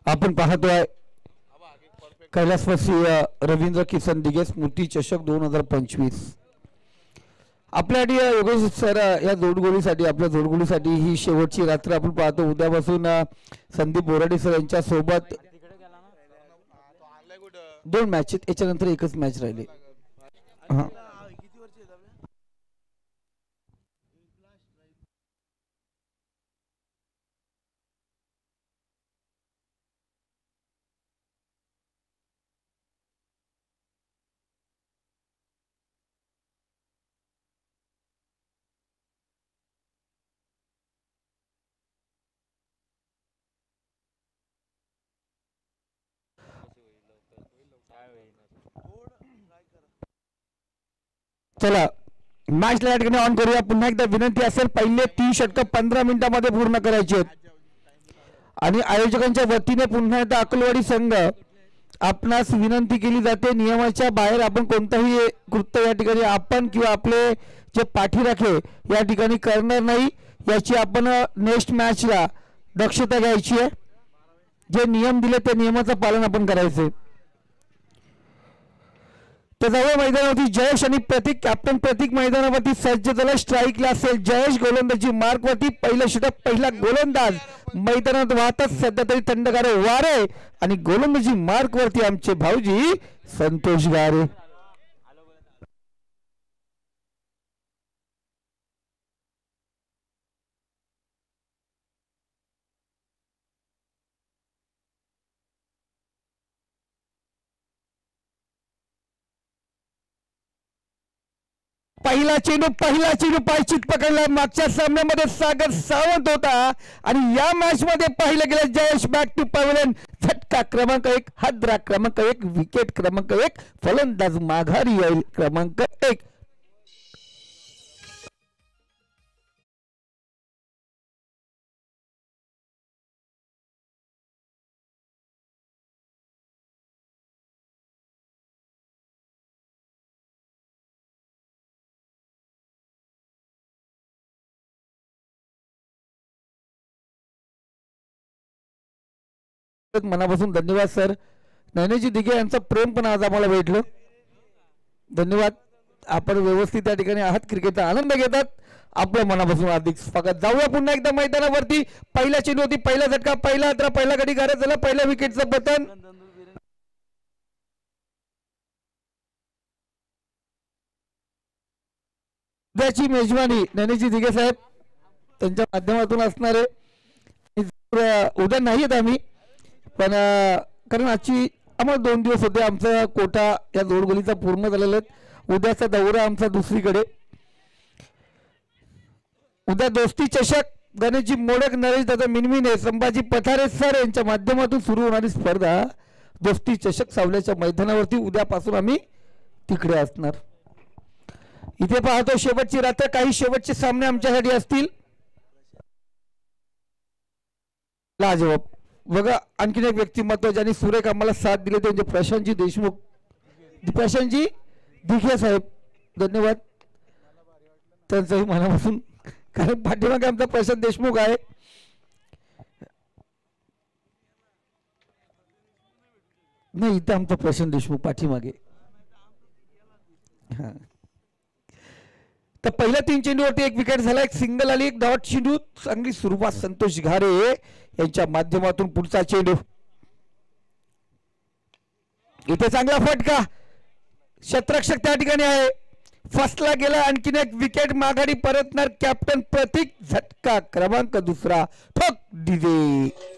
आपण पाहतोय कैलासवासी रवींद्र किसन दिघे स्मृती चषक 2025 आपल्यासाठी योगेश सर या जोडगोळीसाठी आपल्या जोडगोळीसाठी ही शेवटची रात्र आपण पाहतो। उद्यापासून संदीप बोराडे सर यांच्या सोबत 2 मॅच आहेत, याच्यानंतर एकच मॅच राहिली। चला मॅच ला या ठिकाणी ऑन करूया। पुन्हा एकदा विनंती असेल, पहिले 3 षटक 15 मिनिटांमध्ये पूर्ण करायचे आहेत आणि आयोजकांच्या वतीने पुन्हा एकदा अकलवाडी संघ आपणास विनंती केली जाते, नियमाच्या बाहेर आपण कोणताही कृत्य या ठिकाणी आपण किंवा आपले जे पाठीराखे या ठिकाणी करणार नाही, याची आपण नेक्स्ट मॅचला दक्षता घ्यायची आहे। जे नियम दिले त्या नियमाचं पालन आपण करायचे। तर जाऊया मैदानावरती जयेश आणि प्रतीक, कॅप्टन प्रतीक मैदानावरती सज्ज झाला। स्ट्राईकला असेल जयेश, गोलंदाजी मार्कवरती पहिलं षटक पहिला गोलंदाज मैदानात वाहतात, सध्या तरी थंडगार वारे आणि गोलंदाजी मार्कवरती आमचे भाऊजी संतोष गारे। पहिला चेंडू पायचीत पकडला। मागच्या सामन्यामध्ये सागर सावंत होता आणि या मॅच मध्ये पाहिलं गेलं जयेश बॅक टू पवेलियन। झटका क्रमांक 1, हादरा क्रमांक 1, विकेट क्रमांक 1, फलंदाज माघारी येईल क्रमांक 1। मनापासून धन्यवाद सर, नैनेजी दिघे यांचा प्रेम पण आज आम्हाला भेटलं, धन्यवाद। आपण व्यवस्थित त्या ठिकाणी आहात, क्रिकेटचा आनंद घेतात, आपल्या मनापासून हार्दिक स्वागत। जाऊया पुन्हा एकदा मैदानावरती, पहिला चेंडू होती, पहिला झटका, पहिला हादरा, पहिला गडी गारद झाला, पहिल्या विकेटचं पतन। उद्याची मेजवानी नैनेजी दिघे साहेब त्यांच्या माध्यमातून असणार आहे। उद्या नाही येत आम्ही, पण कारण आजची आम्हाला 2 दिवस होते, आमचा कोटा या जोडगोलीचा पूर्ण झालेला आहे। उद्याचा दौरा आमचा दुसरीकडे। उद्या दोस्ती चषक गणेशजी मोडक, नरेश दादा मिनमिने, संभाजी पठारे सर यांच्या माध्यमातून सुरू होणारी स्पर्धा दोस्ती चषक सावल्याच्या मैदानावरती उद्यापासून आम्ही तिकडे असणार। इथे पाहतो शेवटची रात्र, काही शेवटचे सामने आमच्यासाठी असतील। लाजवाब बघा, आणखीन एक व्यक्तिमत्व ज्यांनी सुरेख आम्हाला साथ दिले ते म्हणजे प्रशांतजी देशमुख, प्रशांतजी दिघे साहेब, धन्यवाद त्यांचंही मनापासून, कारण पाठीमागे आमचा प्रशांत देशमुख आहे। नाही इथं आमचा प्रशांत देशमुख पाठीमागे। हा तर पहिल्या 3 चेंडूवरती 1 विकेट झाला, 1 सिंगल आली, 1 डॉट चेंडू, चांगली सुरुवात संतोष घारे यांच्या माध्यमातून। पुढचा चेंडू इथे चांगला फटका, क्षेत्ररक्षक त्या ठिकाणी आहे, फसला गेला, आणखीन 1 विकेट माघारी परतणार कॅप्टन प्रतीक। झटका क्रमांक 2, ठोक डीजे।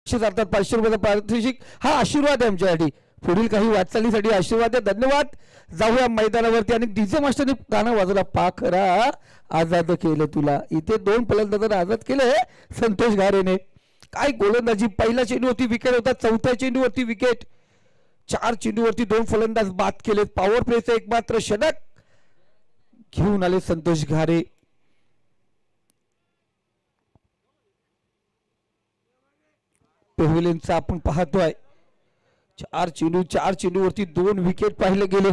जातात 500 रुपयाचा पारितोषिक, हा आशीर्वाद आहे आमच्यासाठी, पुढील काही वाटचालीसाठी आशीर्वाद आहे, धन्यवाद। जाऊया मैदानावरती आणि डीजे मास्टरने गाणं वाजवला, पाखरा आजाद केलं तुला। इथे 2 फलंदाजांना आजाद केले संतोष घारेने काय गोलंदाजी, पहिल्या चेंडूवरती विकेट होता, चौथ्या चेंडूवरती विकेट, 4 चेंडूवरती 2 फलंदाज बाद केले. पॉवर प्लेचं एकमात्र षटक घेऊन आले संतोष घारे. पेव्हिलियनचा आपण पाहतोय 4 चेंडूवरती 2 विकेट पाहिले गेले.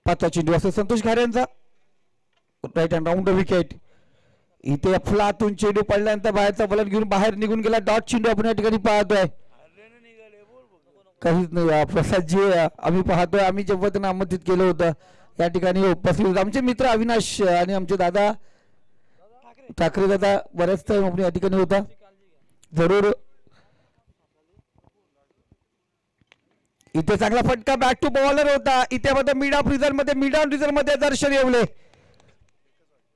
5वा चेंडू असेल संतोष घारे यांचा, राईट हँड राऊंड विकेट. इथे अफलातून चेंडू पडल्यानंतर बाहेरचा बलर घेऊन बाहेर निघून गेला. डॉट चेंडू आपण या ठिकाणी पाहतोय. काहीच नाही प्रसाद जी आम्ही पाहतोय, आम्ही जेव्हा त्यांना आमंत्रित केलं होतं या ठिकाणी उपस्थित होते आमचे मित्र अविनाश आणि आमचे दादा ठाकरे दादा, बऱ्याच टाइम आपण या ठिकाणी होता. जरूर इथे चांगला फटका बॅक टू बॉलर होता. इथे मध्ये मिड ऑफ रिझल्ट मध्ये दर्शन येवले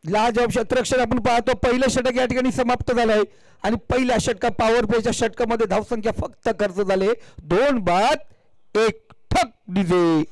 लाजवाब क्षेत्ररक्षण आपण पाहतो. पहिलं षटक या ठिकाणी समाप्त झालंय आणि पहिल्या षटका पॉवर प्लेच्या षटकामध्ये धावसंख्या फक्त खर्च झाले 2 बाद 1 ठक डीजे.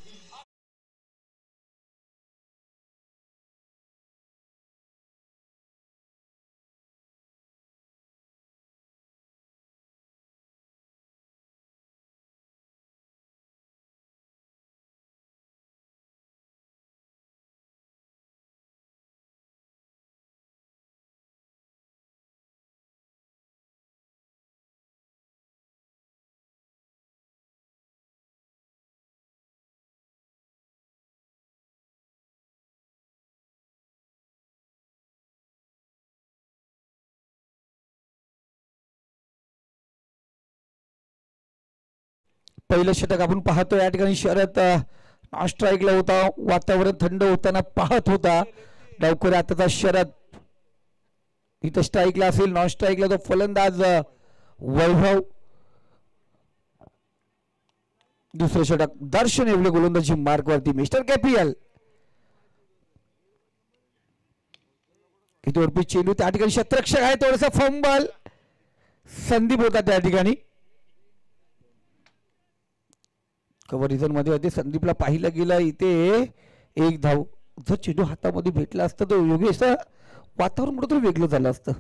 पहिलं षटक आपण पाहतो या ठिकाणी शरद नॉन स्ट्राईकला होता, वातावरण थंड होताना पाहत होता. डावखोरी आताचा शरद इथं स्ट्राईकला असेल, नॉन स्ट्राईकला तो फलंदाज वैभव. दुसरं षटक दर्शन येवले गोलंदाजी मार्क वरती मिस्टर केपीएल. इथे वरती चेंडू त्या ठिकाणी क्षेत्ररक्षक आहे, थोडासा फंबल संदीप होता त्या ठिकाणी. कव्हर रिझन मध्ये होते, संदीपला पाहिलं गेलं. इथे एक धाव, जर चेंडू हातामध्ये भेटला असता तर योगेश वातावरण कुठं वेगळं झालं असतं.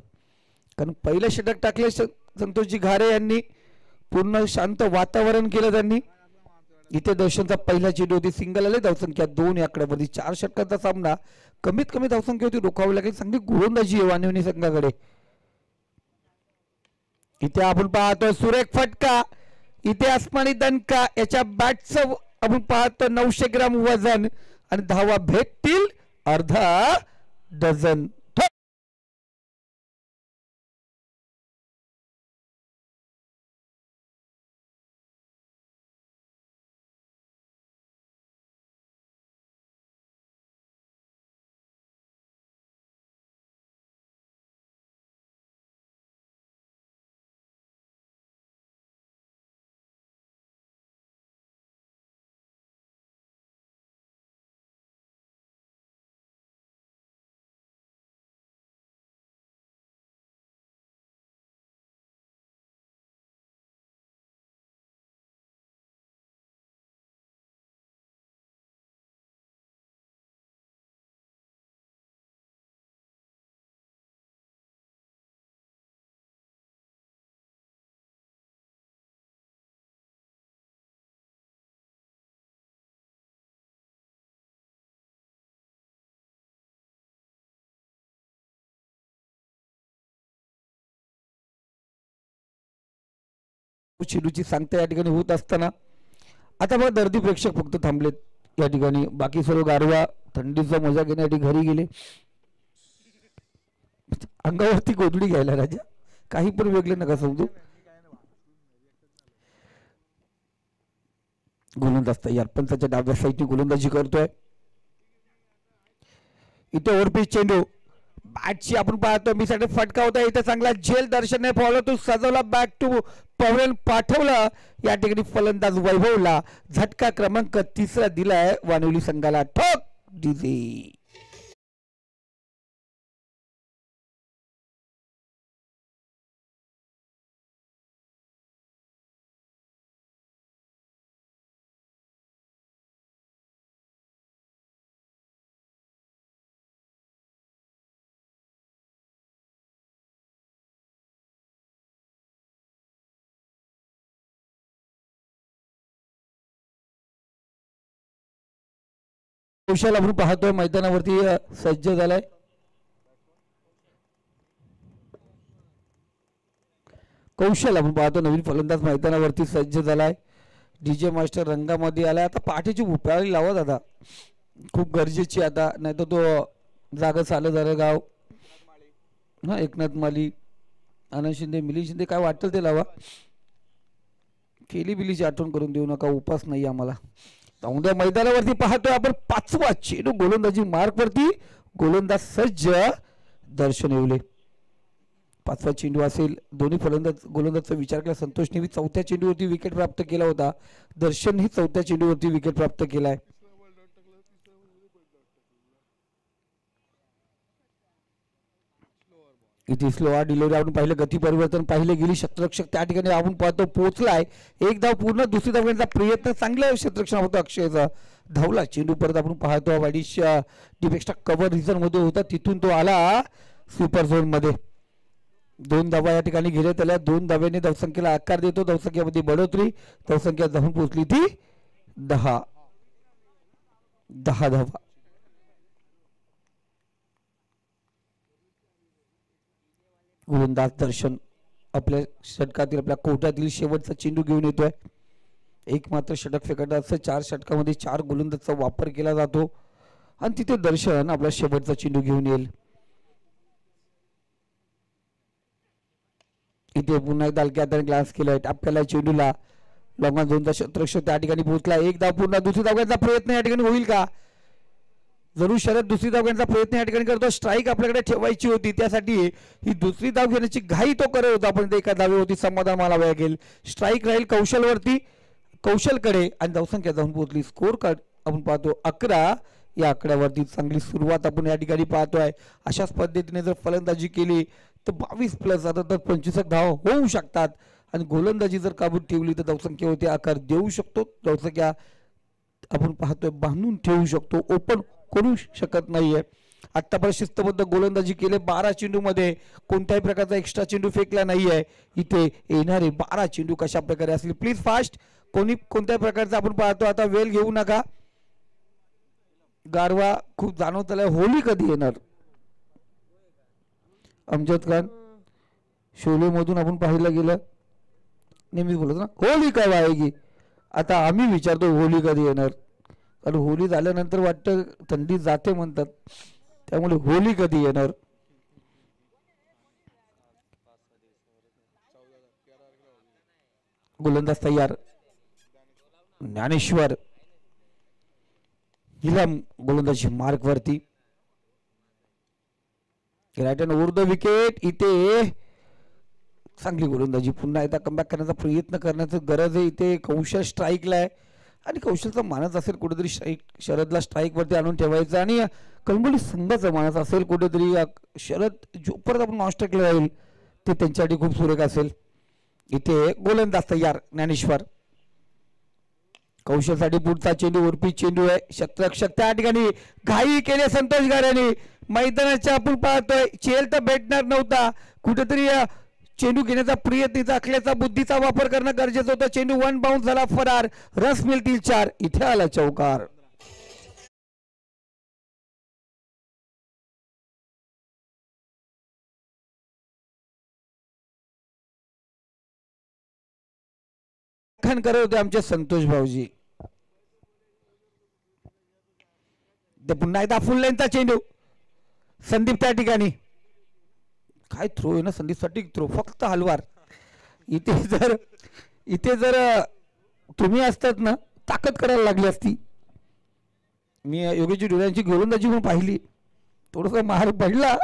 कारण पहिलं षटक टाकले संतोषजी घारे यांनी, पूर्ण शांत वातावरण केलं त्यांनी. इथे दर्शनचा पहिला चेंडू होती, सिंगल आले, धावसंख्या 2 या आकड्यावरती. 4 षटकांचा सामना, कमीत कमी धावसंख्या होती रोखावी लागेल. चांगली गोलंदाजी आहे वानिवनी संघाकडे. इथे आपण पाहतो सुरेख फटका, इथे आसमानी दणका. याच्या बॅटचं आपण पाहतो 900 ग्राम वजन आणि धावा भेटतील अर्धा डझन. चेंडूची सांगता या ठिकाणी होत असताना आता बघा दर्दी प्रेक्षक फक्त थांबलेत या ठिकाणी. बाकी सर्व गारवा थंडीचा मजा घेण्यासाठी घरी गेले. अंगावरती गोधडी घ्यायला राजा, काही पण वेगळं नका समजू. गोलंदाज तयार, पंचाच्या डाव्या साईडने गोलंदाजी करतोय. इथे ओव्हरपिच चेंडू, बॅटची आपण पाहतो मी साठी फटका होता. इथे चांगला झेल दर्शनने फॉलो टू सजवला, बॅक टू पवेल पाठवलं. या ठिकाणी फलंदाज वैभवला झटका क्रमांक 3 दिलाय वानिवली संघाला. ठोक डीजे. कौशल आपण पाहतोय मैदानावरती सज्ज झालाय. कौशल आपण पाहतो नवीन फलंदाज मैदानावरती सज्ज झालाय. डीजे मास्टर रंगामध्ये आलाय. आता पहाटेची भुपाळी लावा दादा, खूप गरजेची आता, नाही तर तो जागा चालू झालं गाव हा. एकनाथ माली, आनंद शिंदे, मिलिंद शिंदे, काय वाटतं ते लावा. केली बिलीची आठवण करून देऊ नका, उपास नाही आम्हाला. उद्या मैदानावरती पाहतोय आपण 5वा चेंडू गोलंदाजी मार्क वरती, गोलंदाज सज्ज दर्शन येवले. 5वा चेंडू असेल. दोन्ही फलंदाज गोलंदाजचा विचार केला. संतोष नेहमी 4थ्या चेंडूवरती विकेट प्राप्त केला होता. दर्शन ही 4थ्या चेंडूवरती विकेट प्राप्त केलाय. इथे स्लोआ डिलिव्हरी आपण पाहिलं, गती परिवर्तन पाहिले गेली. क्षेत्ररक्षक त्या ठिकाणी आपण पाहतो पोहोचलाय. एक धाव पूर्ण, दुसरी धाव घेण्याचा प्रयत्न, चांगलं क्षेत्ररक्षण होतं अक्षयचा. धावला चेंडू परत आपण पाहतो वाडीच्या डीपेक्षा कव्हर रिझन मध्ये होता, तिथून तो आला सुपर झोन मध्ये. 2 धावा या ठिकाणी घेण्यात आल्या. 2 धाव्याने धावसंख्येला आकार देतो. धावसंख्येमध्ये बढोतरी, धावसंख्या जाऊन पोहोचली ती 10 धावा. गोलंदाज दर्शन आपल्या षटकातील, आपल्या कोर्टातील शेवटचा चेंडू घेऊन येतोय. एक मात्र षटक फेकत असं 4 षटकामध्ये 4 गोलंदाजचा वापर केला जातो. आणि तिथे दर्शन आपला शेवटचा चेंडू घेऊन येईल. इथे पुन्हा एकदा हलक्या हाताने ग्लास केलाय. टापक्याला चेंडूला लॉंगा झोनचा क्षेत्ररक्षक त्या ठिकाणी पोहोचला. एक धाव पूर्ण, दुसरी धाव घेण्याचा प्रयत्न या ठिकाणी होईल का? जरूर शरद दुसरी धाव घेण्याचा प्रयत्न या ठिकाणी करतो. स्ट्राईक आपल्याकडे ठेवायची होती, त्यासाठी ही दुसरी धाव घेण्याची घाई तो करत होता, पण एका धावेवरती समाधान मानावं लागेल. स्ट्राईक राहील कौशलवरती, कौशलकडे, आणि धावसंख्या जाऊन पोहोचली. स्कोर कार्ड आपण पाहतो 11. या आकड्यावरती चांगली सुरुवात आपण या ठिकाणी पाहतोय. अशाच पद्धतीने जर फलंदाजी केली तर 22+ आता तर 25 धाव होऊ शकतात. आणि गोलंदाजी जर काबूत ठेवली तर धावसंख्येवरती आकार देऊ शकतो. धावसंख्या आपण पाहतोय बांधून ठेवू शकतो, ओपन करू शकत नाहीये. आतापर्यंत शिस्तबद्ध गोलंदाजी केले. 12 चेंडू मध्ये कोणत्याही प्रकारचा एक्स्ट्रा चेंडू फेकला नाहीये. इथे येणारे 12 चेंडू कशा प्रकारे असतील, प्लीज फास्ट. कोणी कोणत्याही प्रकारचा आपण पाहतो आता वेळ घेऊ नका. गारवा खूप जाणवत आलाय. होली कधी येणार? अमजद खान, शोले मधून आपण पाहिलं गेलं, नेहमीच बोलत ना होली कब आएगी. आता आम्ही विचारतो होली कधी येणार, कारण होली झाल्यानंतर वाटतं थंडी जाते म्हणतात, त्यामुळे होली कधी येणार. गोलंदाज तयार. ज्ञानेश्वर इलम गोलंदाजी मार्क वरती. Right hand over the wicket. इथे चांगली गोलंदाजी, पुन्हा एकदा कमबॅक करण्याचा प्रयत्न करण्याची गरज आहे. इथे कौशल स्ट्राईकला आहे आणि कौशलचा मानस असेल कुठेतरी स्ट्राईक, शरदला स्ट्राईक वरती आणून ठेवायचं. आणि कळंबोली संघाचा मानस असेल कुठेतरी शरद जोपर्यंत आपण नॉनस्ट्राईकला राहील ते त्यांच्यासाठी खूप सुरेख असेल. इथे गोलंदाज तयार. ज्ञानेश्वर, कौशलसाठी पुढचा चेंडू उर्पी चेंडू आहे. क्षेत्ररक्षक त्या ठिकाणी घाई केले संतोष गारेने. मैदानाच्या आपण पाहतोय चेल तर भेटणार नव्हता, कुठेतरी चेंडू घेण्याचा प्रयत्न, आखल्याचा बुद्धीचा वापर करणं गरजेचं होतं. चेंडू 1 बाउन्स झाला, फरार. रस मिळतील 4. इथे आला चौकार. करत होते आमचे संतोष भाऊजी. पुन्हा एकदा फुल लाईनचा चेंडू. संदीप त्या ठिकाणी, काय थ्रो आहे ना संदीप साठी, थ्रो फक्त हलवार. इथे जर तुम्ही असतात ना ताकद करायला लागली असती. मी योगेश डोळ्यांची गोलंदाजी पण पाहिली, थोडस मार पडला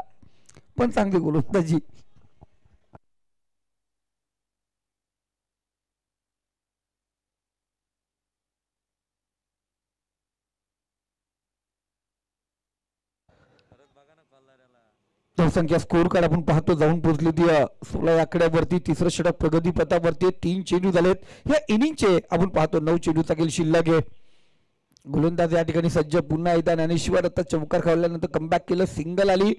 पण चांगली गोलंदाजी. धावसंख्या स्कोर कार्ड आपण पाहतो जाऊन पोहोचली ती 16 आकड्यावरती. तिसरं षटक प्रगती पथावरती. 3 चेंडू झालेत या इनिंगचे. आपण पाहतो 9 चेंडूचा गेल शिल्लक आहे. गोलंदाज या ठिकाणी सज्ज. पुन्हा एकदा ज्ञानेश्वर आता चौकार खावल्यानंतर कमबॅक केलं, सिंगल आली.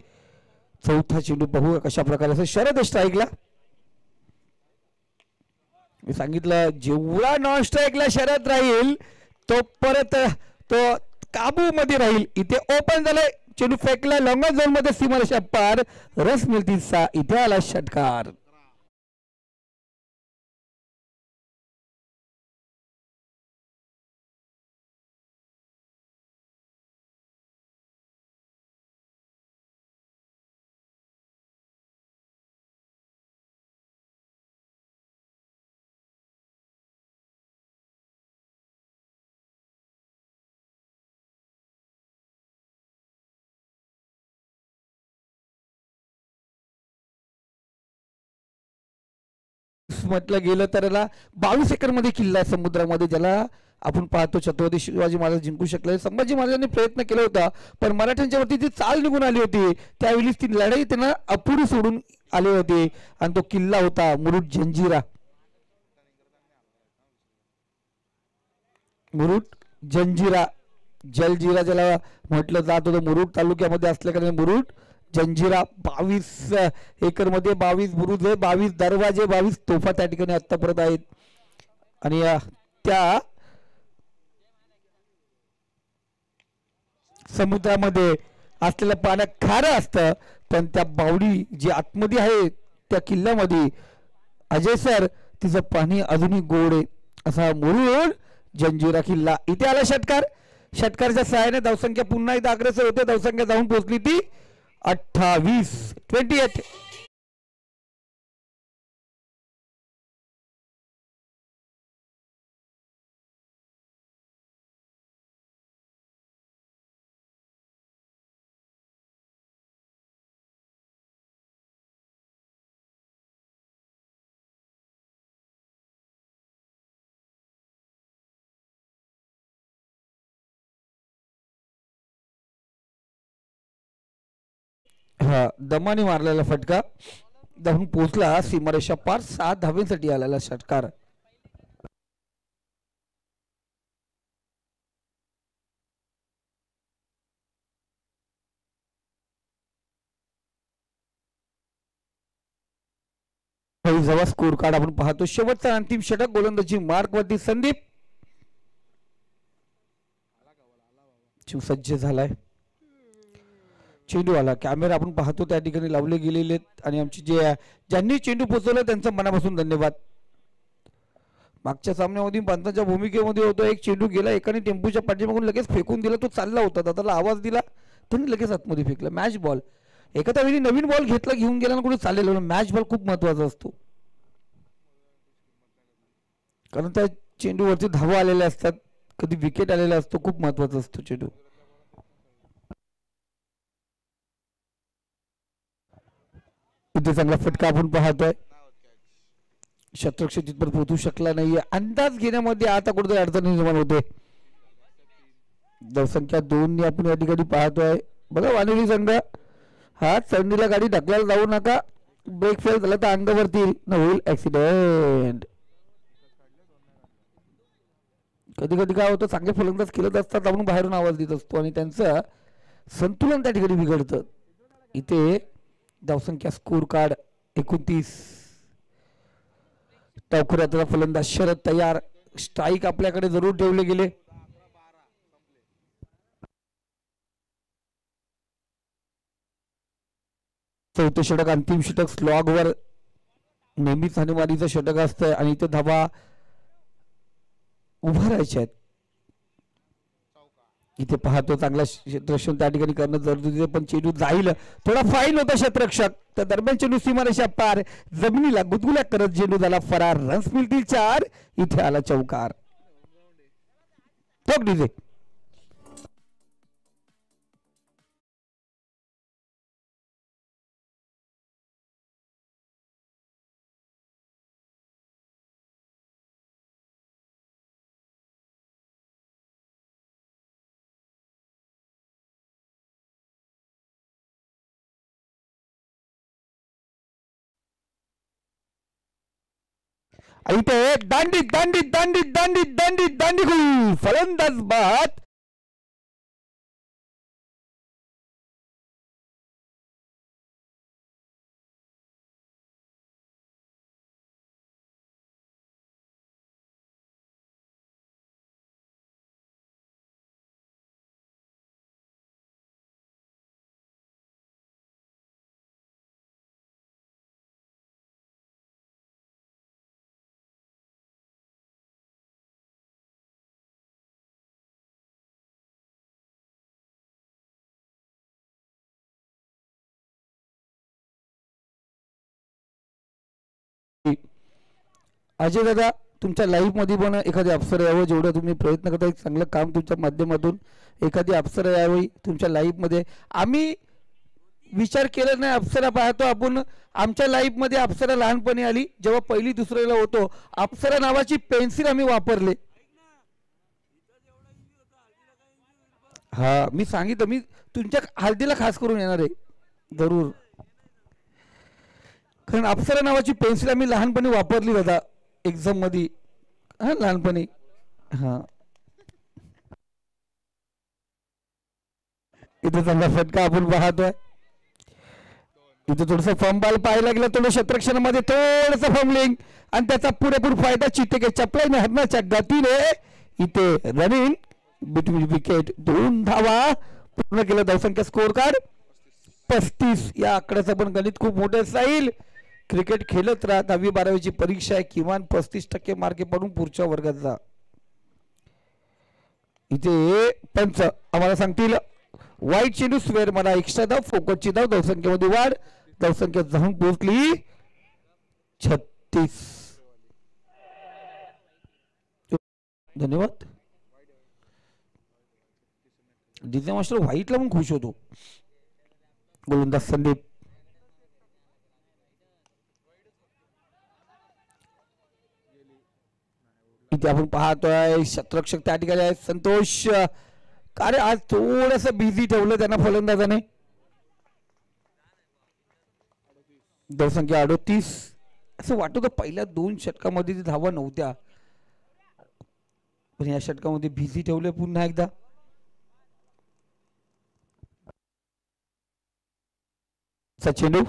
चौथा चेंडू पाहू कशा प्रकारे असेल. शरद स्ट्राईकला. मी सांगितलं जेवढा नॉन स्ट्राईकला शरद राहील तो परत तो काबूमध्ये राहील. इथे ओपन झालंय, चेंडू फेकला लॉंग झोन मध्ये, सीमारेषा पार, रस मिळतील 6. इथे आला षटकार. म्हटलं गेलं तर याला 22 एकर मध्ये किल्ला आहे समुद्रामध्ये, ज्याला आपण पाहतो छत्रपती शिवाजी महाराज जिंकू शकले. संभाजी महाराजांनी प्रयत्न केला होता, पण मराठ्यांच्या वरती जी चाल निघून आली होती त्यावेळी ती लढाई त्यांना अपुरी सोडून आले होते. आणि तो किल्ला होता मुरुड जंजिरा. मुरुड जंजिरा, जलजिरा ज्याला म्हटलं जात होतं, मुरुड तालुक्यामध्ये असल्याकारणे मुरुड जंजिरा. 22 एकर मध्ये 22 बुरुज आहे, 22 दरवाजे, 22 तोफा त्या ठिकाणी आतापर्यंत आहेत. आणि त्या समुद्रामध्ये असलेलं पाणी खारं असतं, पण त्या बावडी जी आतमध्ये आहे त्या किल्ल्यामध्ये अजय सर, तिचं पाणी अजूनही गोड आहे. असा मुरुड जंजिरा किल्ला. इथे आला षटकार. षटकारच्या सहाय्याने धावसंख्या पुन्हा एकदा अग्रेसर होते. धावसंख्या जाऊन पोहोचली ती 28. हा दमाने मारलेला फटका जाऊन पोहोचला सीमारेषा पार. 7 धावेसाठी आलेला षटकार. जवळ स्कोर कार्ड आपण पाहतो. शेवटचा अंतिम षटक गोलंदाजी मार्क वरती संदीप सज्ज झालाय. चेंडू आला, कॅमेरा आपण पाहतो त्या ठिकाणी लावले गेलेले आहेत. आणि आमचे ज्यांनी चेंडू पोहोचवलं त्यांचं मनापासून धन्यवाद. मागच्या सामन्यामध्ये पंतांच्या भूमिकेमध्ये होतो, एक चेंडू गेला, एकाने टेम्पूच्या पाठीमागून लगेच फेकून दिला, तो चालला होता, दादाला आवाज दिला, त्यांनी लगेच आतमध्ये फेकला. मॅच बॉल, एखाद्या वेळी नवीन बॉल घेतला, घेऊन गेला ना कुठे चाललेलं. मॅच बॉल खूप महत्वाचा असतो, कारण त्या चेंडूवरती धावा आलेल्या असतात, कधी विकेट आलेला असतो, खूप महत्वाचा असतो चेंडू. इथे चांगला फटका आपण पाहतोय. शतरक्षक तिथपर्यंत पोहोचू शकला नाहीये. अंदाज घेण्यामध्ये आता कुठेतरी अडचण निर्माण होते. धावसंख्या 2 आपण या ठिकाणी पाहतोय. बघा वानवडी संघ, हा चढणीला गाडी ढकलायला जाऊ नका, ब्रेक फेल झाला तर अंगावरती होईल ऍक्सिडेंट. कधी कधी काय होतं, चांगले फलंदाज खेळत असतात, आपण बाहेरून आवाज देत असतो आणि त्यांचं संतुलन त्या ठिकाणी बिघडतं. इथे धावसंख्या स्कोर कार्ड 29. टावखुऱ्याचा फलंदाज शरद तयार. स्ट्राईक आपल्याकडे जरूर ठेवले गेले. चौथे षटक, अंतिम षटक, स्लॉग वर नेहमीच हानीमारीचं षटक असतंय आणि इथे धावा उभा राहायच्या आहेत. इथे पाहतो चांगला क्षेत्ररक्षण त्या ठिकाणी करणं जरुरी आहे, पण चेंडू जाईल, थोडा फाईन होता क्षेत्ररक्षक. त्या दरम्यान चेंडू सीमारेषा पार, जमिनीला गुदगुल्या करत चेंडू झाला फरार. रन्स मिळतील 4. इथे आला चौकार. इथे दांडी दांडी दांडी दांडी दांडी दांडी फलंदाज बाद. अजय दादा, तुमच्या लाईव्ह मध्ये पण एखादी अप्सरा यावं, जेवढं तुम्ही प्रयत्न करता एक चांगलं काम तुमच्या माध्यमातून एखादी अप्सरा यावी तुमच्या लाईव्ह मध्ये. आम्ही विचार केला नाही, अप्सरा पाहतो आपण. आमच्या लाईव्ह मध्ये अप्सरा लहानपणी आली जेव्हा पहिली दुसरीला होतो. अप्सरा नावाची पेन्सिल आम्ही वापरले. हा मी सांगितलं, मी तुमच्या हळदीला खास करून येणार आहे जरूर. कारण अप्सरा नावाची पेन्सिल आम्ही लहानपणी वापरली दादा एक्झाम मध्ये. हा लहानपणी. हा इथे चांगला फटका आपण पाहतोय. इथे थोडस फॉर्मबॉल पाहायला गेलं, थोडं क्षेत्रक्षणामध्ये थोडस फॉर्मलिंग आणि त्याचा पुरेपूर फायदा चित्ते चपलाईने हरणाच्या गतीने इथे रनिंग बिटवीन विकेट 2 धावा पूर्ण केलं. धावसंख्या स्कोर कार्ड 35. या आकड्याचं पण गणित खूप मोठं जाईल. क्रिकेट खेळत राहा, 10वी-12वीची परीक्षा आहे, किमान 35% मार्के पडून पुढच्या वर्गात जा. इथे पंच आम्हाला सांगतील वाईट चेंडू स्वेअर मला एक्स्ट्रा धाव, फोकटची धाव, धावसंख्येमध्ये वाढ. धावसंख्या जाऊन पोहोचली 36. धन्यवाद. डीजे मास्टर व्हाईटला पण खुश होतो. गोलंदाज संदीप. इथे आपण पाहतोय क्षेत्ररक्षक त्या ठिकाणी आहे संतोष. अरे आज थोडस बिझी ठेवलं त्यांना फलंदाजाने. धावसंख्या 38. असं वाटत होतं पहिल्या 2 षटकामध्ये धावा नव्हत्या, पण या षटकामध्ये बिझी ठेवले पुन्हा एकदा. चेंडू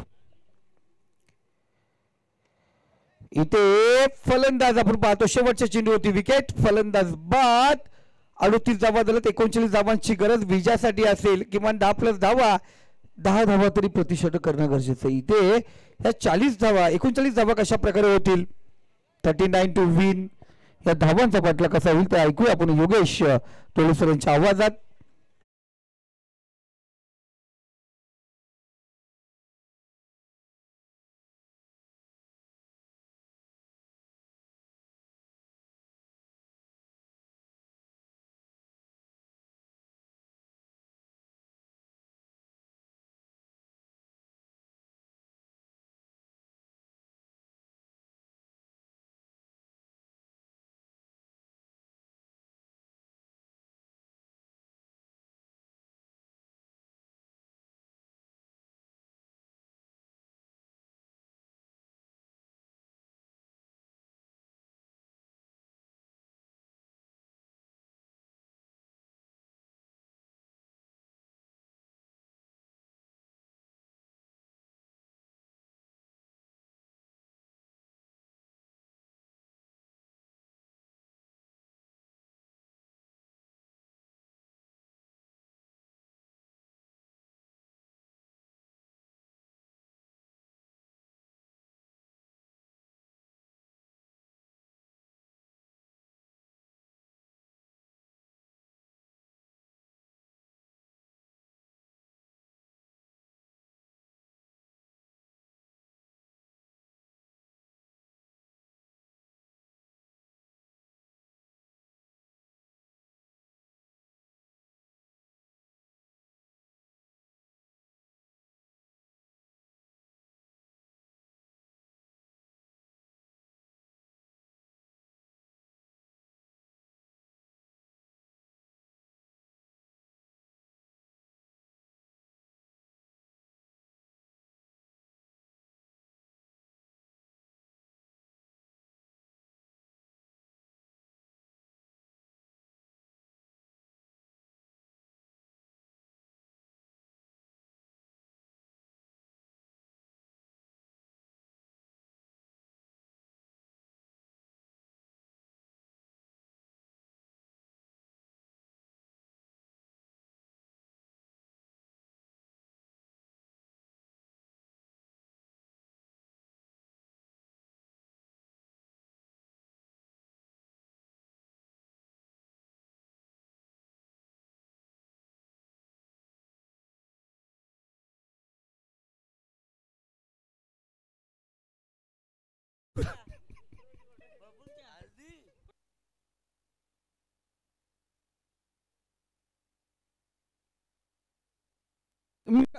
इथे फलंदाज आपण पाहतो, शेवटच्या चेंडू होती विकेट. फलंदाज बाद. 38 धावा झाल्यात. 39 धावांची गरज विजयासाठी असेल. किमान 10+ धावा, 10 धावा तरी प्रतिषटक करणं गरजेचं आहे. इथे या 40 धावा 39 धावा कशा प्रकारे होतील, 39 टू विन, या धावांचा पटला कसा होईल ते ऐकूया आपण योगेश तोलुसर यांच्या आवाजात.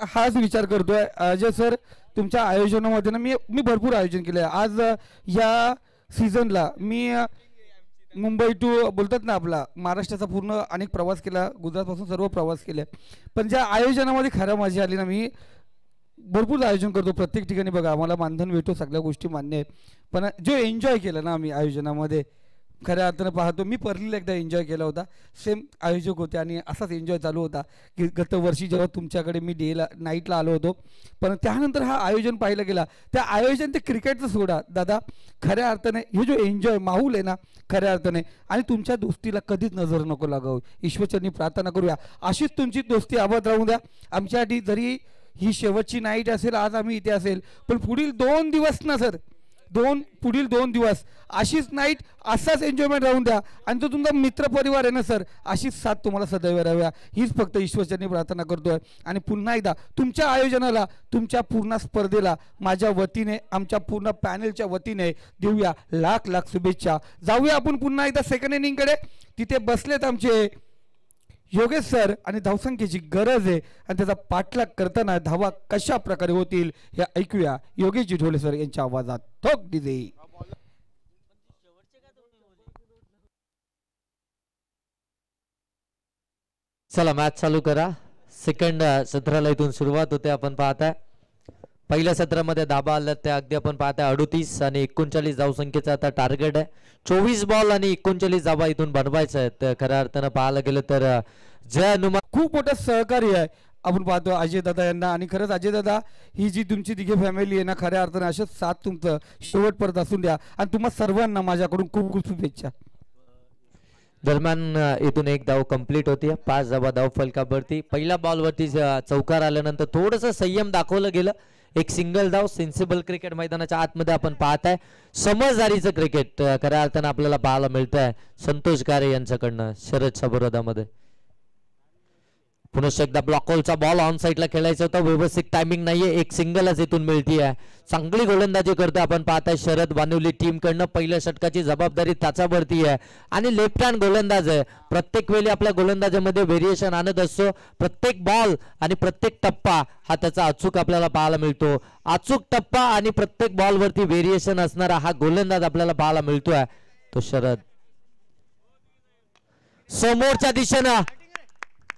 हाच विचार करतोय अजय सर. तुमच्या आयोजनामध्ये ना मी मी भरपूर आयोजन केलं आहे. आज या सीझनला मी मुंबई टू बोलतात ना आपला महाराष्ट्राचा पूर्ण अनेक प्रवास केला, गुजरातपासून सर्व प्रवास केले. पण ज्या आयोजनामध्ये खरं मजा आली ना, मी भरपूर आयोजन करतो प्रत्येक ठिकाणी. बघा आम्हाला मानधन भेटतो, सगळ्या गोष्टी मान्य आहेत, पण जो एन्जॉय केला ना आम्ही आयोजनामध्ये, खऱ्या अर्थानं पाहतो. मी परलीला एकदा एन्जॉय केला होता, सेम आयोजक होते आणि असाच एन्जॉय चालू होता की गत वर्षी जेव्हा तुमच्याकडे मी डेला नाईटला आलो होतो. पण त्यानंतर हा आयोजन पाहिला गेला, त्या आयोजन ते क्रिकेटचं सोडा दादा, खऱ्या अर्थाने हे जो एन्जॉय माहोल आहे ना खऱ्या अर्थाने, आणि तुमच्या दोस्तीला कधीच नजर नको लागावं. ईश्वरचरणी प्रार्थना करूया अशीच तुमची दोस्ती आबाद राहू द्या आमच्यासाठी. जरी ही शेवटची नाईट असेल, आज आम्ही इथे असेल, पण पुढील 2 दिवस ना सर, पुढील 2 दिवस अशीच नाईट, असाच एन्जॉयमेंट राहून द्या. आणि तो तुमचा मित्रपरिवार आहे ना सर, अशीच साथ तुम्हाला सदैव राहाव्या हीच फक्त ईश्वरचरणी प्रार्थना करतोय. आणि पुन्हा एकदा तुमच्या आयोजनाला, तुमच्या पूर्ण स्पर्धेला माझ्या वतीने, आमच्या पूर्ण पॅनलच्या वतीने देऊया लाख लाख शुभेच्छा. जाऊया आपण पुन्हा एकदा सेकंड इनिंगकडे. तिथे बसलेत आमचे योगेश सर, आणि धावसंख्येची गरज आहे आणि त्याचा पाठलाग करताना धावा कशा प्रकारे होतील हे ऐकूया योगेशजी ढोले सर यांच्या आवाजात. ठोक डीजे. चला मॅच चालू करा. सेकंड सत्राला इथून सुरुवात होते. आपण पाहताय पहिल्या सत्रामध्ये धाबा आल्या त्या अगदी आपण पाहताय 38 आणि 39 धावसंख्येचा आता टार्गेट आहे. 24 बॉल आणि 39 धाबा इथून बनवायचं आहे. तर खऱ्या अर्थानं पाहायला गेलं तर जय हनुमान खूप मोठं सहकार्य आहे आपण पाहतो अजय दादा यांना. आणि खरंच अजय दादा, ही जी तुमची तिघे फॅमिली आहे ना, खऱ्या अर्थाने अशाच साथ तुमचं शेवटपर्यंत असून द्या. आणि तुम्हा सर्वांना माझ्याकडून खूप खूप शुभेच्छा. दरम्यान इथून एक धाव कंप्लीट होती. 5 धावा धाव फलकावरती. पहिल्या बॉलवरती चौकार आल्यानंतर थोडंसं संयम दाखवलं गेलं. एक सिंगल धाव. सेन्सिबल क्रिकेट मैदानाच्या आतमध्ये आपण पाहताय समजदारीचं क्रिकेट खऱ्या अर्थानं आपल्याला पाहायला मिळत आहे संतोष गारे यांच्याकडनं शरदच्या विरोधामध्ये. पुन्हा एकदा ब्लॉक होलचा बॉल ऑन साईडला खेळायचा होता, व्यवस्थित टायमिंग नाहीये. एक सिंगलच इथून मिळतीये. चांगली गोलंदाजी करतो आपण पाहताय शरद बानुली टीम कडनं. पहिल्या षटकाची जबाबदारी त्याच्यावरती आहे आणि लेफ्ट हँड गोलंदाज आहे. प्रत्येक वेळी आपल्या गोलंदाजामध्ये व्हेरिएशन आणत असतो. प्रत्येक बॉल आणि प्रत्येक टप्पा हा त्याचा अचूक आपल्याला पाहायला मिळतो. अचूक टप्पा आणि प्रत्येक बॉल वरती व्हेरिएशन असणारा हा गोलंदाज आपल्याला पाहायला मिळतोय तो शरद. समोरच्या दिशेनं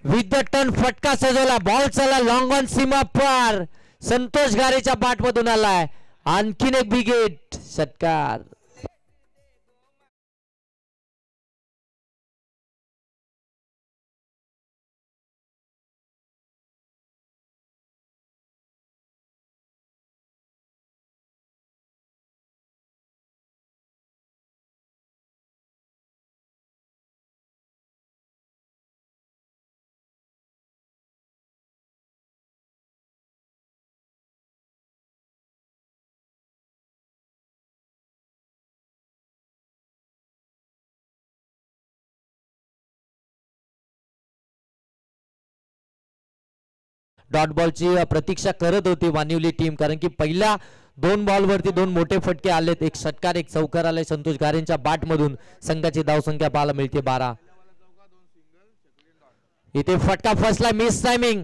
विथ द टर्न फटका सजवला. बॉल चला लॉंग ऑन सीमा पार. संतोष गारेच्या पाठमधून आलाय. आणखीन एक विकेट. षटकार. डॉट बॉलची प्रतीक्षा करत होती वानिवली टीम, कारण की पहिल्या 2 बॉलवरती 2 मोठे फटके आलेत. एक षटकार एक चौकार आलाय संतोष गारेंच्या बॅट मधून. संघाची धावसंख्या पाहायला मिळते 12. इथे फटका फसला. Miss timing.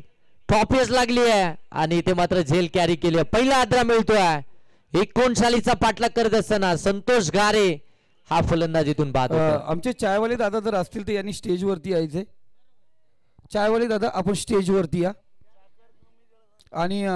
टॉप एज लागली आहे आणि इथे मात्र झेल कॅरी केली आहे. पहिला आद्रा मिळतोय. 39चा पाठलाग करत असताना संतोष गारे हा फलंदाजीतून बाद होतो. आमचे चायवाले दादा जर असतील तर यांनी स्टेजवरती यायचे. चायवाले दादा आपण स्टेजवरती या. आणि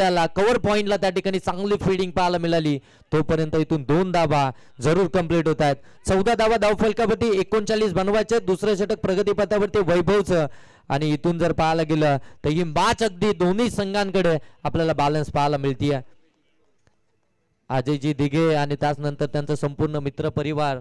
त्याला कव्हर पॉइंटला त्या ठिकाणी चांगली फिल्डिंग पाहायला मिळाली. तोपर्यंत इथून 2 धाबा जरूर कंप्लीट होत आहेत. 14 धाबा धावफलकावरती 39 बनवायचे. दुसरं षटक प्रगतीपथावरती वैभवचं. आणि इथून जर पाहायला गेलं तर ही मॅच अगदी दोन्ही संघांकडे आपल्याला बॅलन्स पाहायला मिळतीये. अजयजी दिघे आणि त्यानंतर त्यांचा संपूर्ण मित्र परिवार,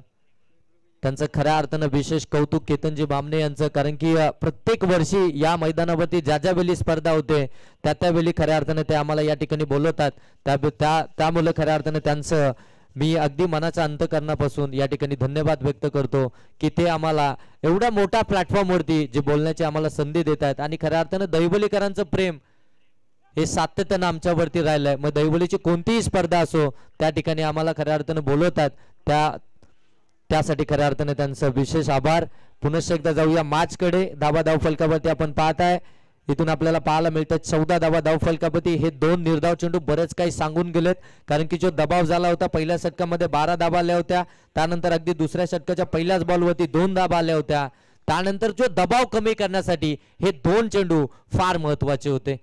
त्यांचं खऱ्या अर्थानं विशेष कौतुक केतनजी बामणे यांचं. कारण की प्रत्येक वर्षी या मैदानावरती ज्या ज्या वेळी स्पर्धा होते त्या त्यावेळी खऱ्या अर्थानं ते आम्हाला या ठिकाणी बोलवतात. त्यामुळे खऱ्या अर्थानं त्यांचं मी अगदी मनाच्या अंतकरणापासून या ठिकाणी धन्यवाद व्यक्त करतो की ते आम्हाला एवढ्या मोठ्या प्लॅटफॉर्मवरती जे बोलण्याची आम्हाला संधी देत आहेत. आणि खऱ्या अर्थानं दहिवलीकरांचं प्रेम हे सातत्यानं आमच्यावरती राहिलंय. मग दहिवलीची कोणतीही स्पर्धा असो त्या ठिकाणी आम्हाला खऱ्या अर्थानं बोलवतात. त्यासाठी खऱ्या अर्थाने त्यांचं विशेष आभार. पुनश्च एकदा जाऊया मॅचकडे. धाबा धावफलकावरती आपण पाहताय इथून आपल्याला पाहायला मिळतात 14 धाबा धावफलकावरती हे 2 निर्धाव चेंडू बरेच काही सांगून गेलेत. कारण की जो दबाव झाला होता पहिल्या षटकामध्ये 12 धाबा आल्या होत्या. त्यानंतर अगदी दुसऱ्या षटकाच्या पहिल्याच बॉलवरती 2 धाबा आल्या होत्या. त्यानंतर जो दबाव कमी करण्यासाठी हे 2 चेंडू फार महत्वाचे होते.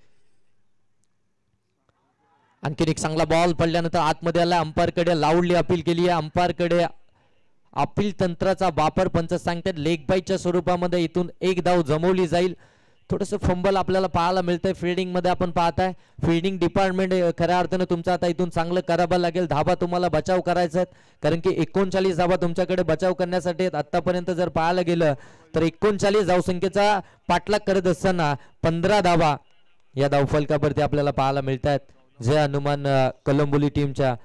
आणखीन एक चांगला बॉल पडल्यानंतर आतमध्ये आला. अंपायरकडे लाऊडली अपील केली आहे. अंपायरकडे अपील तंत्राचा वापर पंच सांगतात. लेग बाईटच्या स्वरूपामध्ये इथून 1 धाव जमवली जाईल. थोडंसं फंबल आपल्याला पाहायला मिळतंय. फिल्डिंग मध्ये आपण पाहताय फिल्डिंग डिपार्टमेंट खऱ्या अर्थानं तुमचं आता इथून चांगलं करावं लागेल. धाबा तुम्हाला बचाव करायचा आहेत. कारण की 39 धाबा तुमच्याकडे बचाव करण्यासाठी आहेत. आतापर्यंत जर पाहायला गेलं तर 39 धावसंख्येचा पाठलाग करत असताना 15 धाबा या धावफलकावरती आपल्याला पाहायला मिळत आहेत. जय हनुमान कलंबोली टीमच्या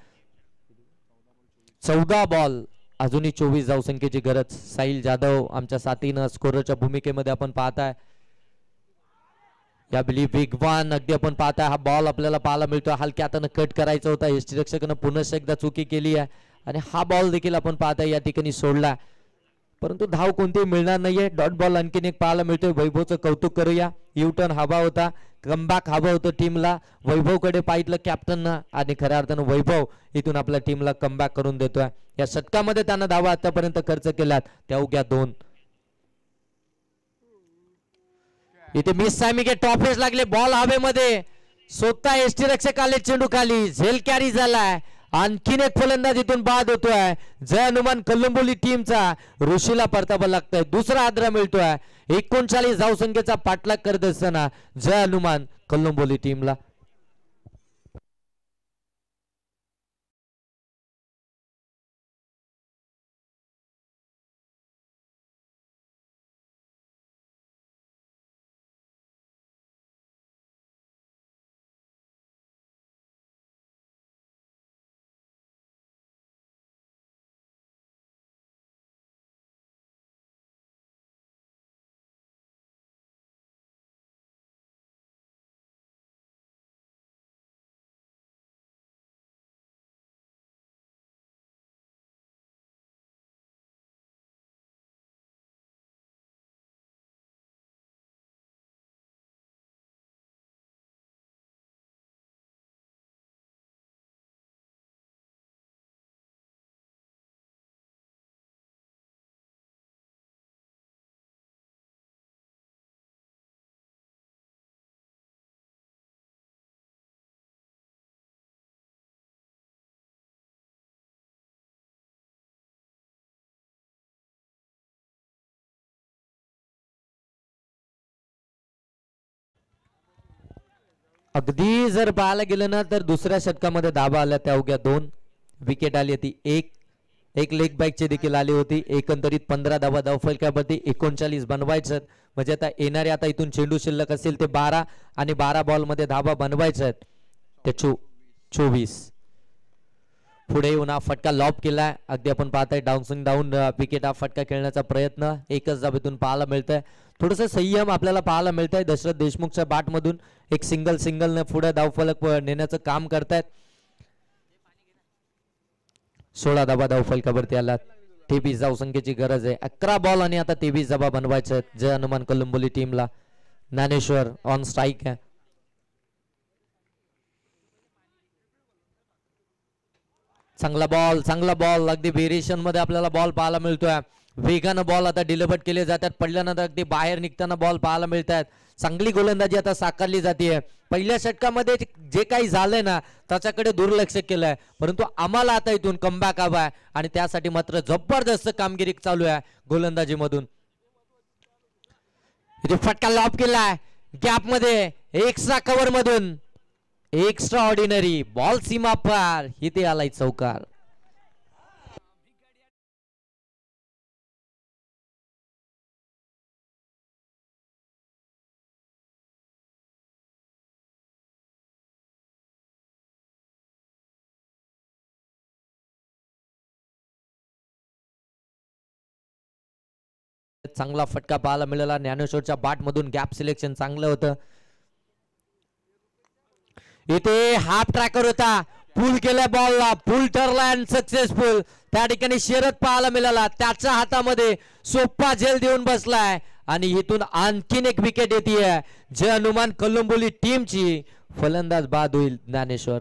14 बॉल अजूनही 24 धावसंख्येची गरज. साहिल जाधव आमच्या साथीनं स्कोररच्या भूमिकेमध्ये आपण पाहताय. या बिली वेगवान अगदी आपण पाहताय. हा बॉल आपल्याला पाहायला मिळतोय. हलक्या हातानं कट करायचा होता. यष्टीरक्षकानं पुनश्च एकदा चुकी केली आहे आणि हा बॉल देखील आपण पाहताय या ठिकाणी सोडला. परंतु धाव कोणतीही मिळणार नाहीये. डॉट बॉल आणखीन एक पाहायला मिळतोय. वैभवचं कौतुक करूया. युटर्न हवा होता. कमबॅक हवं होतं टीमला. वैभवकडे पाहिलं कॅप्टननं आणि खऱ्या अर्थानं वैभव इथून आपल्या टीमला कमबॅक करून देतोय. या षटकामध्ये त्यानं धावा आतापर्यंत खर्च केल्यात त्या अवघ्या 2. इथे मिस सायमिके टॉपेज लागले. बॉल हवेमध्ये स्वतः यष्टीरक्षक आले. चेंडू खाली झेल कॅरी झालाय. आणखीन एक फलंदाज इथून बाद होतोय. जय हनुमान कलंबोली टीमचा ऋषीला परतावा लागतोय. दुसरा आद्रा मिळतोय. 39 धावसंख्येचा पाठलाग करत असताना जय हनुमान कलंबोली टीमला. अगदी जर पाहायला गेलं ना तर दुसऱ्या षटकामध्ये धाबा आल्या त्या अवघ्या 2. विकेट आली होती एक लेग बाईकची देखील आली होती. एकंदरीत 15 धाबा धावफलकावरती 39 बनवायचं. म्हणजे आता येणारे आता इथून चेंडू शिल्लक असेल ते 12 आणि 12 बॉल मध्ये धाबा बनवायचं ते 24. पुढे येऊन हा फटका लॉब केलाय. अगदी आपण पाहताय डाऊन डाऊन विकेट हा फटका खेळण्याचा प्रयत्न एकच धाबेतून पाहायला मिळतंय. थोडस संयम आपल्याला पाहायला मिळतंय. दशरथ देशमुखच्या बॅट मधून एक सिंगल ने पुढे धावफलक नेण्याचं काम करतायत. 16 धाबा धावफलकावरती आला. 23 धावसंख्येची गरज आहे. 11 बॉल आणि आता 23 धाबा बनवायचे आहेत जय हनुमान कलंबोली टीमला. ज्ञानेश्वर ऑन स्ट्राईक आहे. चांगला बॉल अगदी व्हेरिएशन मध्ये आपल्याला बॉल पाहायला मिळतोय. वेगानं बॉल आता डिलिव्हर केले जातात. पडल्यानंतर अगदी बाहेर निघताना बॉल पाहायला मिळतात. चांगली गोलंदाजी आता साकारली जाते. पहिल्या षटकामध्ये जे काही झालंय ना त्याच्याकडे दुर्लक्ष केलंय, परंतु आम्हाला आता इथून कमबॅक हवा आहे आणि त्यासाठी मात्र जबरदस्त कामगिरी चालू आहे गोलंदाजीमधून. इथे फटका लॉब केलाय गॅप मध्ये, एक्स्ट्रा कव्हर मधून एक्स्ट्रा ऑर्डिनरी बॉल सीमा पार, इथे आलाय चौकार. चांगला फटका पाहायला मिळाला. ज्ञानेश्वरच्या बॅट मधून गॅप सिलेक्शन चांगलं होतं. इथे हाफ ट्रॅकर होता, पुल केलाय बॉलला, पुल ठरला अँड सक्सेसफुल. त्या ठिकाणी शरद पाहायला मिळाला, त्याच्या हातामध्ये सोपा झेल देऊन बसलाय आणि इथून आणखीन एक विकेट येते. जे अनुमान कोलंबोली टीमची फलंदाज बाद होईल ज्ञानेश्वर.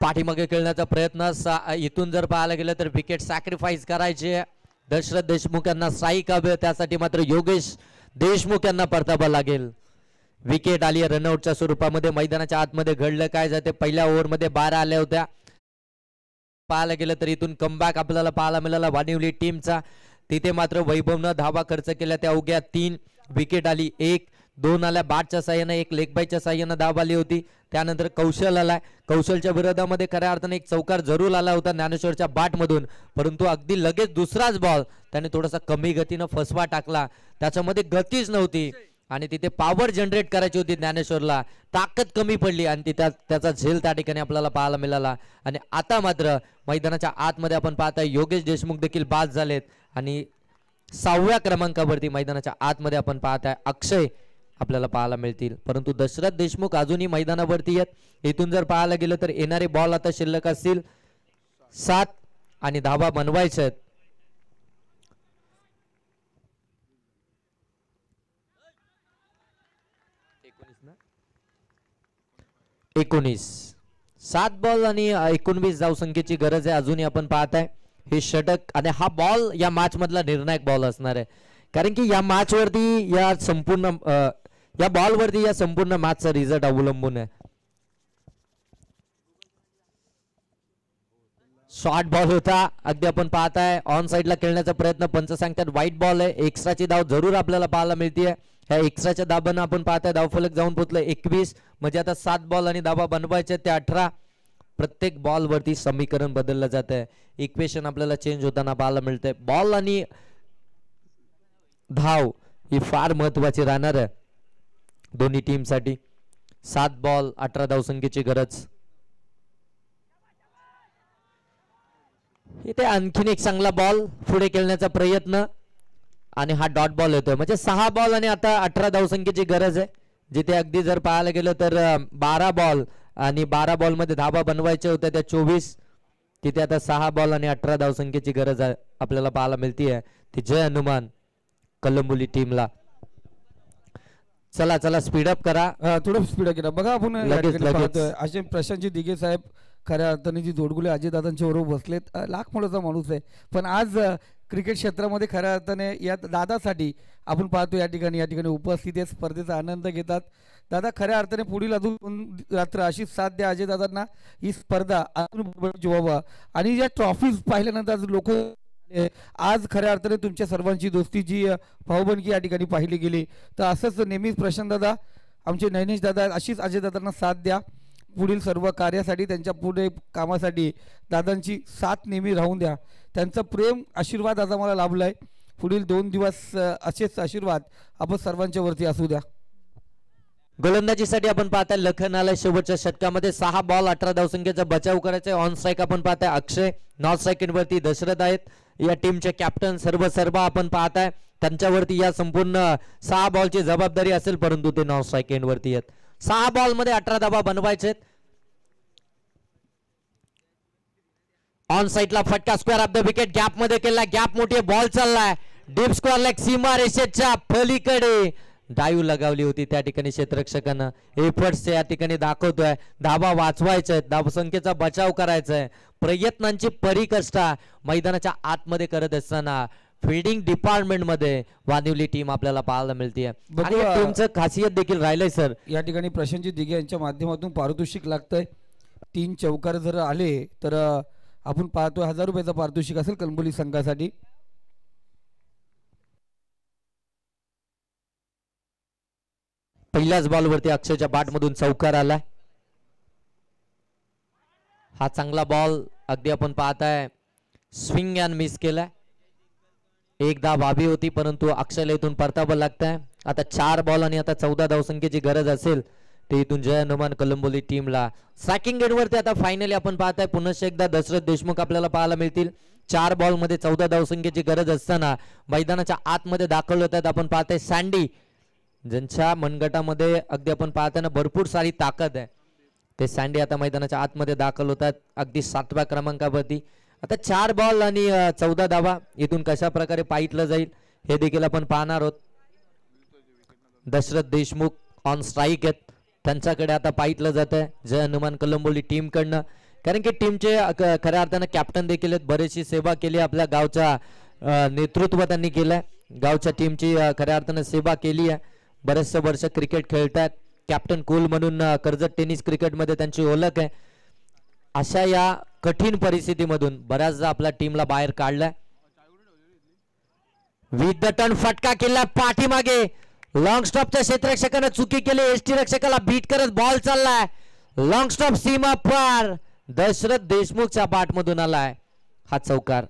पाठीमागे खेळण्याचा प्रयत्न इथून जर पाहायला गेलं तर विकेट सॅक्रिफाईस करायचे. दशरथ देशमुख यांना स्ट्राईक हवे, त्यासाठी मात्र योगेश देशमुख यांना परतावा लागेल. विकेट आली रनआउटच्या स्वरूपामध्ये. मैदानाच्या आतमध्ये घडलं काय जाते, पहिल्या ओव्हरमध्ये 12 आल्या होत्या. पाहायला गेलं तर इथून कमबॅक आपल्याला पाहायला मिळाला वानिवली टीमचा. तिथे मात्र वैभवनं धावा खर्च केल्या, त्या अवघ्या 3 विकेट आली. 1-2 आल्या बॅटच्या साह्यानं, 1 लेगबाईच्या साह्यानं धाव आली होती. त्यानंतर कौशल आलाय, कौशलच्या विरोधामध्ये खऱ्या अर्थाने एक चौकार जरूर आला होता ज्ञानेश्वरच्या बॅट मधून, परंतु अगदी लगेच दुसराच बॉल त्याने थोडासा कमी गतीनं फसवा टाकला. त्याच्यामध्ये गतीच नव्हती आणि तिथे पॉवर जनरेट करायची होती ज्ञानेश्वरला, ताकद कमी पडली आणि तिथे त्याचा झेल त्या ठिकाणी आपल्याला पाहायला मिळाला. आणि आता मात्र मैदानाच्या आतमध्ये आपण पाहताय योगेश देशमुख देखील बाद झालेत आणि 6व्या क्रमांकावरती मैदानाच्या आतमध्ये आपण पाहताय अक्षय आपल्याला पाहायला मिळतील. परंतु दशरथ देशमुख अजूनही मैदानावरती आहेत. इथून जर पाहायला गेलं तर येणारे बॉल आता शिल्लक असतील 7 आणि धावा बनवायच्या आहेत. 19 7 बॉल आणि 19 धावसंख्येची गरज आहे. अजूनही आपण पाहताय हे षटक आणि हा बॉल या मॅच मधला निर्णायक बॉल असणार आहे, कारण की या मॅच वरती या बॉल वरती या संपूर्ण मॅचचा रिझल्ट अवलंबून आहे. शॉर्ट बॉल होता, अगदी आपण पाहताय ऑन साइडला खेळण्याचा प्रयत्न, पंच सांगतात वाईट बॉल आहे. एक्स्ट्राची धाव जरूर आपल्याला पाहायला मिळते. ह्या एक्स्ट्राच्या दाबानं आपण पाहताय धावफलक जाऊन पोहोचलं 21, म्हणजे आता 7 बॉल आणि धावा बनवायच्या त्या 18. प्रत्येक बॉल वरती समीकरण बदललं जात आहे, इक्वेशन आपल्याला चेंज होताना पाहायला मिळतंय. बॉल आणि धाव ही फार महत्वाची राहणार आहे दोन्ही टीम साठी. 7 बॉल 18 धावसंख्येची गरज. इथे आणखीन एक चांगला बॉल पुढे खेळण्याचा प्रयत्न आणि हा डॉट बॉल येतोय, म्हणजे 6 बॉल आणि आता 18 धावसंख्येची गरज आहे. जिथे अगदी जर पाहायला गेलं तर 12 बॉल आणि 12 बॉल मध्ये धावा बनवायच्या होत्या त्या 24, तिथे आता 6 बॉल आणि 18 धावसंख्येची गरज आपल्याला पाहायला मिळतीये. ती जय हनुमान कलंबोली टीमला. चला चला स्पीडअप करा, थोडं स्पीडअप करा. बघा आपण असे प्रशांतजी दिघे साहेब खऱ्या अर्थाने जी जोडगुले अजयदादांच्या बरोबर बसलेत. लाख मोलाचा माणूस आहे, पण आज क्रिकेट क्षेत्रामध्ये खऱ्या अर्थाने या दादासाठी आपण पाहतो या ठिकाणी उपस्थित आहे, स्पर्धेचा आनंद घेतात. दादा खऱ्या अर्थाने पुढील अजून रात्र अशीच साथ द्या अजयदादांना, ही स्पर्धा अजून व्हावा. आणि या ट्रॉफीज पाहिल्यानंतर आज लोक आज खऱ्या अर्थाने तुमच्या सर्वांची दोस्ती जी भाऊबंदकी या ठिकाणी पाहिली गेली, तर असंच नेहमीच प्रशांत दादा आमचे नैनेश दादा अशीच अजयदादांना साथ द्या. पुढील सर्व कार्यासाठी, त्यांच्या पुढे कामासाठी दादांची साथ नेहमी राहून द्या. त्यांचं प्रेम आशीर्वाद आज आम्हाला लाभला आहे. पुढील 2 दिवस असेच आशीर्वाद आपण सर्वांच्या वरती असू द्या. गोलंदाजीसाठी आपण पाहताय लखन आलाय शेवटच्या षटकामध्ये. 6 बॉल 18 धावसंख्येचा बचाव करायचा आहे. ऑन स्ट्राईक आपण पाहताय अक्षय, नॉर्थ स्ट्राईक वरती दशरथ आहेत. या टीमचे कॅप्टन सर्व आपण पाहताय त्यांच्यावरती या संपूर्ण 6 बॉलची जबाबदारी असेल, परंतु ते नॉर्थ स्ट्राईक वरती आहेत. 6 बॉल मध्ये 18 धावा बनवायचे. ऑन साइडला फटका square of the wicket gap मध्ये केला. गॅप मोठी, बॉल चाललाय डीप स्क्वेअर लेग सीमा रेषेच्या पलीकडे. डायव्ह लगावली होती त्या ठिकाणी क्षेत्ररक्षकानं. एफर्ट्स या ठिकाणी दाखवतोय. धावा वाचवायच्या आहेत, धावसंख्येचा बचाव करायचा आहे. प्रयत्नांची परिकष्टा मैदानाच्या आतमध्ये करत असताना फिल्डिंग डिपार्टमेंट मध्ये वानिवली टीम आपल्याला पाहायला मिळते. आणि या टीमचं खासियत देखील राहिलंय सर. या ठिकाणी प्रशांतजी दिघे यांच्या माध्यमातून पारितोषिक लागतंय. 3 चौकार जर आले तर आपण पाहतोय 1000 रुपयाचं पारितोषिक असेल कलंबोली संघासाठी. पहिल्याच बॉलवरती अक्षयच्या बॅटमधून चौकार आलाय. हा चांगला बॉल अगदी आपण पाहताय स्विंग अँड मिस केलाय. एक धाव हवी होती, परंतु अक्षयला इथून परतावं लागतंय. आता 4 बॉल आणि आता 14 धावसंख्येची गरज असेल ते इथून जय हनुमान कलंबोली टीमला. स्ट्रायकिंग एंडवरती आता फायनली आपण पाहताय पुन्हा एकदा दशरथ देशमुख आपल्याला पाहायला मिळतील. 4 बॉल मध्ये 14 धावसंख्येची गरज असताना मैदानाच्या आतमध्ये दाखल होत आहेत. आपण पाहताय सँडी, ज्यांच्या मनगटामध्ये अगदी आपण पाहताना भरपूर सारी ताकद आहे. ते सँडी आता मैदानाच्या आतमध्ये दाखल होतात अगदी 7व्या क्रमांकावरती. आता 4 बॉल आणि 14 धावा इथून कशा प्रकारे पाहितलं जाईल हे देखील आपण पाहणार आहोत. दशरथ देशमुख ऑन स्ट्राईक आहेत, त्यांच्याकडे आता पाहितलं जात आहे जय हनुमान कलंबोली टीम कडनं. कारण की टीमचे खऱ्या अर्थानं कॅप्टन देखील आहेत. बरीचशी सेवा केली, आपल्या गावच्या नेतृत्व त्यांनी केलंय. गावच्या टीमची खऱ्या अर्थानं सेवा केली आहे. बरेचसे वर्ष क्रिकेट खेळतात. कॅप्टन कूल म्हणून कर्जत टेनिस क्रिकेटमध्ये त्यांची ओळख आहे. अशा या कठीण परिस्थितीमधून बऱ्याचदा आपल्या टीमला बाहेर काढलाय. विथ द टर्न फटका केला पाठीमागे. लॉंग स्टॉपच्या क्षेत्ररक्षकानं चुकी केली. एसटी रक्षकाला बीट करत बॉल चाललाय. लॉंग स्टॉप सीमा पार. दशरथ देशमुखच्या बॅटमधून आलाय हा चौकार.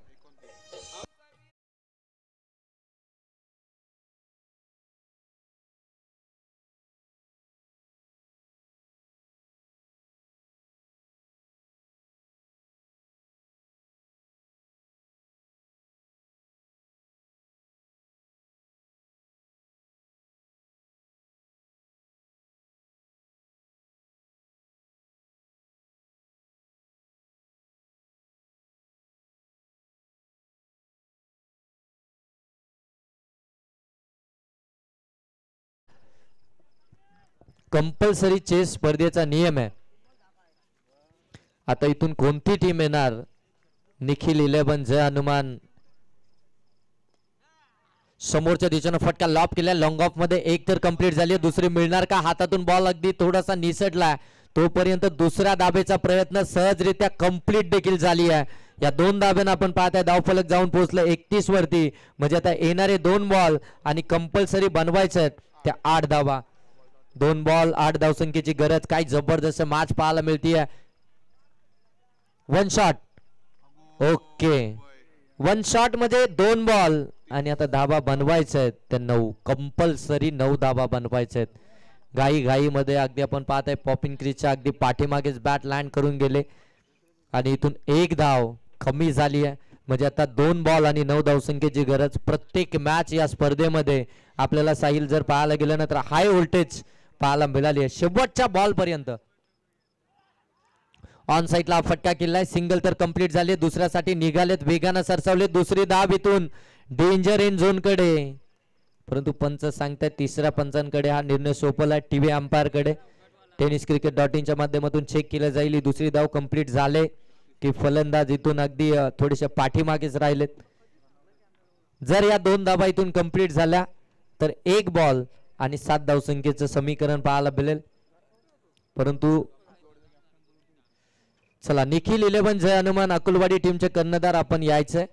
कंपल्सरी चेस स्पर्धेचा नियम आहे. आता इथून कोणती टीम येणार? निखिल 11 जय हनुमान समोरच्या दिशेनं फटका लॉप केला. लॉंग ऑफ मध्ये एक तर कंप्लीट झाली, दुसरी मिळणार का? हातातून बॉल अगदी थोडासा निसटला. तोपर्यंत दुसऱ्या दाबेचा प्रयत्न सहजरित्या कंप्लीट देखील झाली आहे. या 2 दाब्यांना आपण पाहताय धावफलक जाऊन पोहोचलं 31 वरती. म्हणजे आता येणारे 2 बॉल आणि कंपल्सरी बनवायचे आहेत त्या 8 धावा. 2 बॉल 8 धावसंख्येची गरज. काय जबरदस्त मॅच पाहायला मिळतीये. 1 शॉट. ओके, 1 शॉट मध्ये 2 बॉल आणि आता धावा बनवायचे आहेत त्या 9. कंपल्सरी 9 धावा बनवायचे आहेत. घाई मध्ये अगदी आपण पाहताय पॉपिंग क्रीजच्या अगदी पाठीमागेच बॅट लँड करून गेले आणि इथून 1 धाव कमी झाली आहे. म्हणजे आता 2 बॉल आणि 9 धावसंख्येची गरज. प्रत्येक मॅच या स्पर्धेमध्ये आपल्याला साहिल जर पाहायला गेलं ना तर हाय व्होल्टेज पाहायला मिळाली आहे शेवटच्या बॉल पर्यंत. ऑन साइडला फटका केलाय. सिंगल तर कंप्लीट झाले. दुसऱ्यासाठी निघालेत, वेगानं सरसावले. दुसरी धाव इथून डेंजर एंड झोन कडे. परंतु पंच सांगतायत तिसऱ्या पंचांकडे हा निर्णय सोपवलाय. टीव्ही अंपायर कडे tenniscricket.in च्या माध्यमातून चेक केलं जाईल. ही दुसरी धाव कंप्लीट झाले की फलंदाज इथून अगदी थोडेसे पाठीमागेच राहिलेत. जर या 2 धावा इथून कंप्लीट झाल्या तर 1 बॉल आणि 7 धावसंख्येचं समीकरण पाहायला मिळेल. परंतु चला, निखिल 11 जय हनुमान अकुलवाडी टीमचे कर्णधार आपण यायचंय.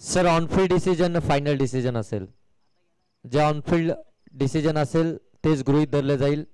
Sir on-field decision final decision असेल, जे ऑनफिल्ड डिसिजन असेल तेच गृहीत धरले जाईल.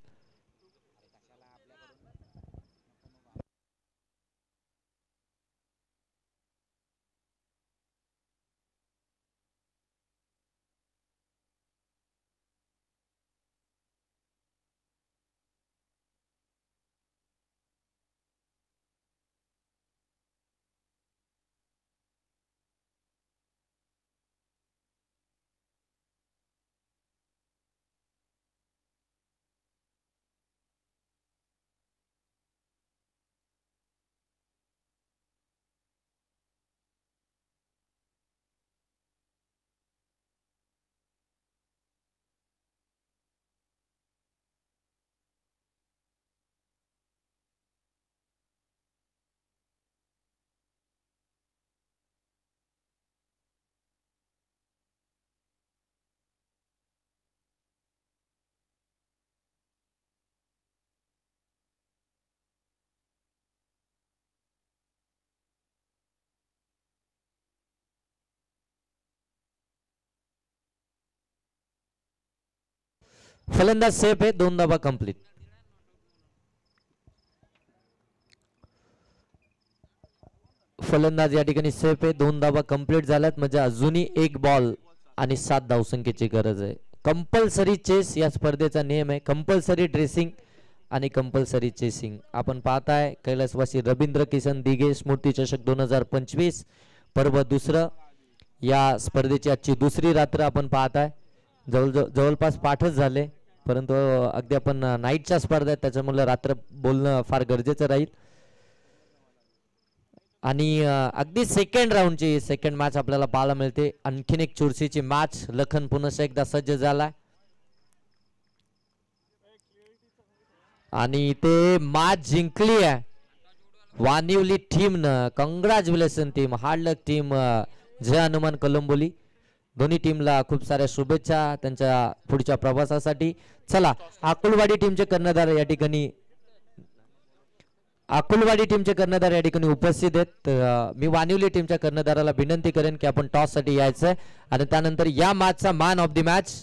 फलंदाज सेफ आहे, 2 धावा कंप्लीट. फलंदाज या ठिकाणी सेफ आहे, 2 धावा कंप्लीट झाल्यात. म्हणजे अजूनही 1 बॉल आणि 7 धावसंख्येची गरज आहे. कंपल्सरी चेस या स्पर्धेचा नियम आहे. कंपल्सरी ड्रेसिंग आणि कंपल्सरी चेसिंग. आपण पाहताय कैलासवासी रवींद्र किसन दिघे स्मृती चषक 2025 पर्व दुसरं. या स्पर्धेची आजची दुसरी रात्र आपण पाहताय. जवळपास पाठच झाले, परंतु अगदी आपण नाईटच्या स्पर्धा आहेत त्याच्यामुळे रात्र बोलणं फार गरजेचं राहील. आणि अगदी सेकंड राऊंडची सेकंड मॅच आपल्याला पाहायला मिळते. आणखीन एक चुरशीची मॅच. लखन पुन्हा एकदा सज्ज झालाय आणि ते मॅच जिंकली आहे वानिवली टीमनं. कॉंग्रॅच्युलेशन टीम, हार्ड लक टीम, जय हनुमान कोलंबोली. दोन्ही टीमला खूप साऱ्या शुभेच्छा त्यांच्या पुढच्या प्रवासासाठी. चला अकुलवाडी टीमचे कर्णधार या ठिकाणी उपस्थित आहेत. मी वानिवली टीमच्या कर्णधाराला विनंती करेन की आपण टॉस साठी यायचंय आणि त्यानंतर या मॅचचा मॅन ऑफ द मॅच